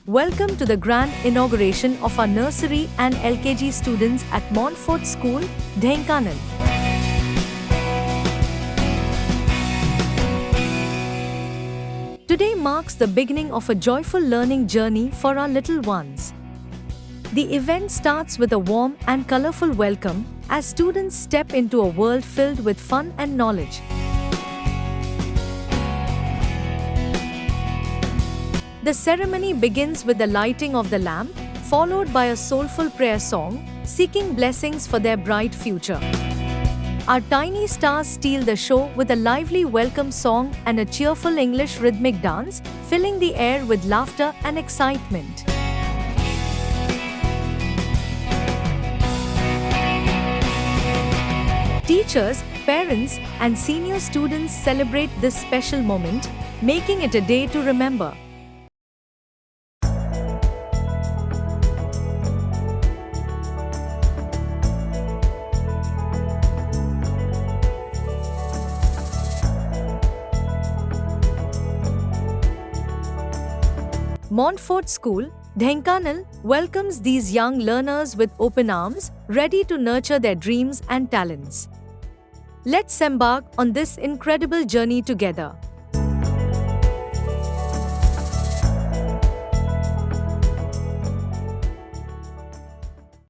Welcome to the grand inauguration of our nursery and LKG students at Montfort School, Dhenkanal. Today marks the beginning of a joyful learning journey for our little ones. The event starts with a warm and colorful welcome as students step into a world filled with fun and knowledge. The ceremony begins with the lighting of the lamp, followed by a soulful prayer song, seeking blessings for their bright future. Our tiny stars steal the show with a lively welcome song and a cheerful English rhythmic dance, filling the air with laughter and excitement. Teachers, parents, and senior students celebrate this special moment, making it a day to remember. Montfort School, Dhenkanal, welcomes these young learners with open arms, ready to nurture their dreams and talents. Let's embark on this incredible journey together.